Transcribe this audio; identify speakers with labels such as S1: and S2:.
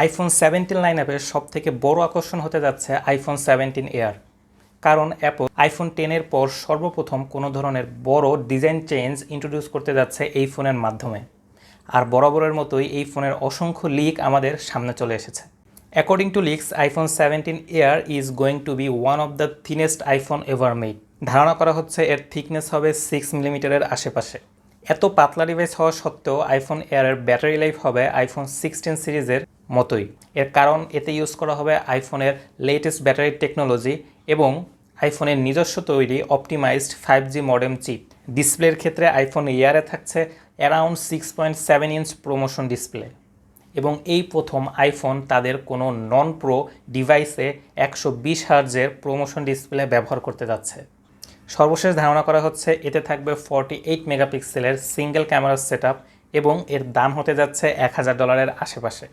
S1: IPhone 17 লাইনআপের সবথেকে বড় আকর্ষণ হতে যাচ্ছে আইফোন 17 এয়ার। কারণ অ্যাপল আইফোন 10 এর পর সর্বপ্রথম কোনো ধরনের বড় ডিজাইন চেঞ্জ ইন্ট্রোডিউস করতে যাচ্ছে এই ফোনের মাধ্যমে। আর বরাবরের মতোই এই ফোনের অসংখ্য লিক আমাদের সামনে চলে এসেছে। According to leaks, iPhone 17 Air is going to be one of the thinnest iPhone ever made. ধারণা করা হচ্ছে এর থিকনেস হবে 6 মিলিমিটারের আশেপাশে। এত পাতলা ডিভাইস হওয়া সত্ত্বেও আইফোন এয়ারের ব্যাটারি লাইফ হবে আইফোন 16 সিরিজের মতোই। এর কারণ এতে ইউজ করা হবে আইফোনের লেটেস্ট ব্যাটারি টেকনোলজি এবং আইফোনের নিজস্ব তৈরি অপটিমাইজড 5G মডেম চিপ। ডিসপ্লের ক্ষেত্রে আইফোন এয়ারে থাকছে অ্যারাউন্ড 6.7 ইঞ্চ প্রোমোশন ডিসপ্লে এবং এই প্রথম আইফোন তাদের কোনো নন প্রো ডিভাইসে 120 হার্জের প্রোমোশন ডিসপ্লে ব্যবহার করতে যাচ্ছে। সর্বশেষ ধারণা করা হচ্ছে এতে থাকবে 48 মেগাপিক্সেলের সিঙ্গেল ক্যামেরার সেটআপ এবং এর দাম হতে যাচ্ছে $1000 আশেপাশে।